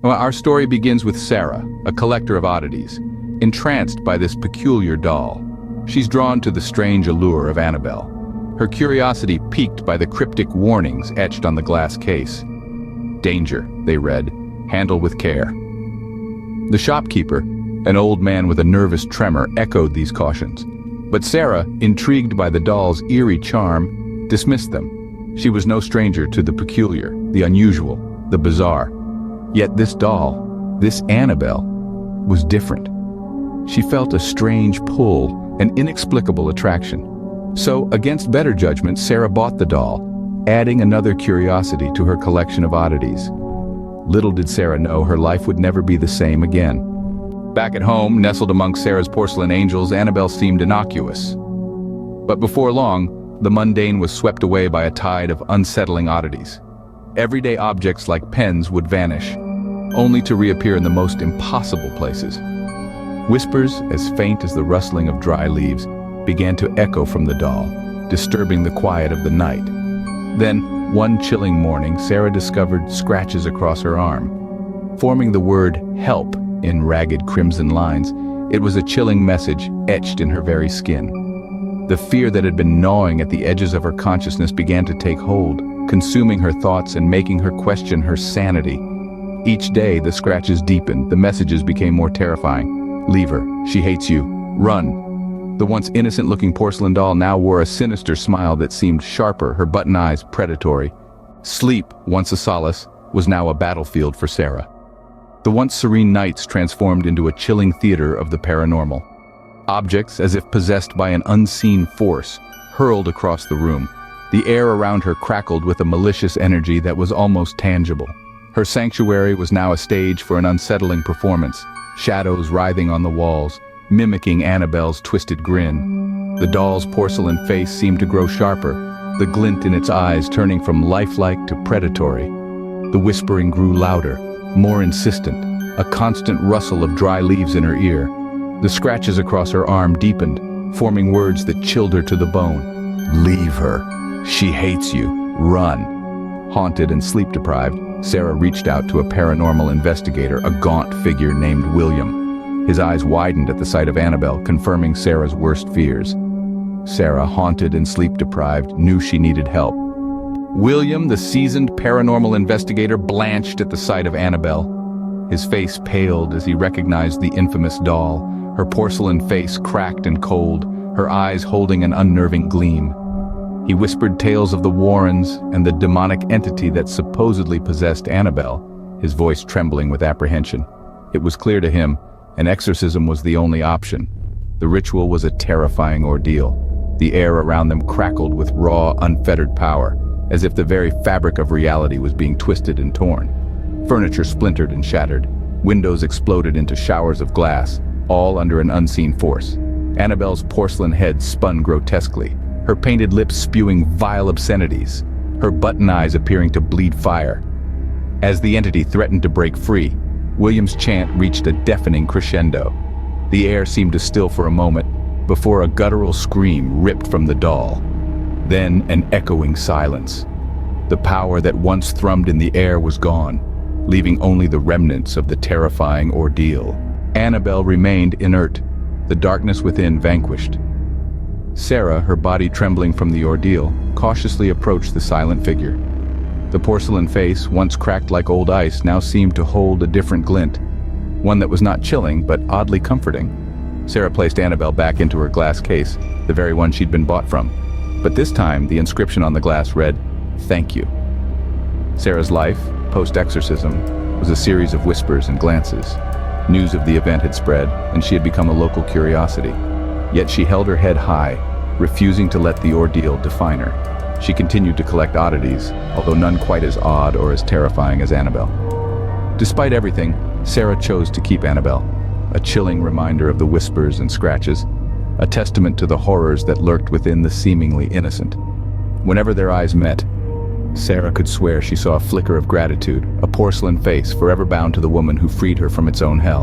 Well, our story begins with Sarah, a collector of oddities, entranced by this peculiar doll. She's drawn to the strange allure of Annabelle, her curiosity piqued by the cryptic warnings etched on the glass case. Danger, they read, handle with care. The shopkeeper, an old man with a nervous tremor, echoed these cautions. But Sarah, intrigued by the doll's eerie charm, dismissed them. She was no stranger to the peculiar, the unusual, the bizarre. Yet this doll, this Annabelle, was different. She felt a strange pull, an inexplicable attraction. So, against better judgment, Sarah bought the doll, adding another curiosity to her collection of oddities. Little did Sarah know her life would never be the same again. Back at home, nestled among Sarah's porcelain angels, Annabelle seemed innocuous. But before long, the mundane was swept away by a tide of unsettling oddities. Everyday objects like pens would vanish, only to reappear in the most impossible places. Whispers, as faint as the rustling of dry leaves, began to echo from the doll, disturbing the quiet of the night. Then, one chilling morning, Sarah discovered scratches across her arm. Forming the word "help" in ragged crimson lines, it was a chilling message etched in her very skin. The fear that had been gnawing at the edges of her consciousness began to take hold, consuming her thoughts and making her question her sanity. Each day, the scratches deepened, the messages became more terrifying. Leave her, she hates you, run. The once innocent-looking porcelain doll now wore a sinister smile that seemed sharper, her button eyes predatory. Sleep, once a solace, was now a battlefield for Sarah. The once serene nights transformed into a chilling theater of the paranormal. Objects, as if possessed by an unseen force, hurled across the room. The air around her crackled with a malicious energy that was almost tangible. Her sanctuary was now a stage for an unsettling performance, shadows writhing on the walls, mimicking Annabelle's twisted grin. The doll's porcelain face seemed to grow sharper, the glint in its eyes turning from lifelike to predatory. The whispering grew louder, more insistent, a constant rustle of dry leaves in her ear. The scratches across her arm deepened, forming words that chilled her to the bone. Leave her. She hates you. Run. Haunted and sleep-deprived, Sarah reached out to a paranormal investigator, a gaunt figure named William. His eyes widened at the sight of Annabelle, confirming Sarah's worst fears. Sarah, haunted and sleep-deprived, knew she needed help. William, the seasoned paranormal investigator, blanched at the sight of Annabelle. His face paled as he recognized the infamous doll, her porcelain face cracked and cold, her eyes holding an unnerving gleam. He whispered tales of the Warrens and the demonic entity that supposedly possessed Annabelle, his voice trembling with apprehension. It was clear to him, an exorcism was the only option. The ritual was a terrifying ordeal. The air around them crackled with raw, unfettered power, as if the very fabric of reality was being twisted and torn. Furniture splintered and shattered. Windows exploded into showers of glass, all under an unseen force. Annabelle's porcelain head spun grotesquely, her painted lips spewing vile obscenities, her button eyes appearing to bleed fire. As the entity threatened to break free, William's chant reached a deafening crescendo. The air seemed to still for a moment, before a guttural scream ripped from the doll. Then an echoing silence. The power that once thrummed in the air was gone, leaving only the remnants of the terrifying ordeal. Annabelle remained inert, the darkness within vanquished. Sarah, her body trembling from the ordeal, cautiously approached the silent figure. The porcelain face, once cracked like old ice, now seemed to hold a different glint, one that was not chilling but oddly comforting. Sarah placed Annabelle back into her glass case, the very one she'd been bought from. But this time, the inscription on the glass read, "Thank you." Sarah's life, post-exorcism, was a series of whispers and glances. News of the event had spread, and she had become a local curiosity. Yet she held her head high, refusing to let the ordeal define her. She continued to collect oddities, although none quite as odd or as terrifying as Annabelle. Despite everything, Sarah chose to keep Annabelle, a chilling reminder of the whispers and scratches, a testament to the horrors that lurked within the seemingly innocent. Whenever their eyes met, Sarah could swear she saw a flicker of gratitude, a porcelain face forever bound to the woman who freed her from its own hell.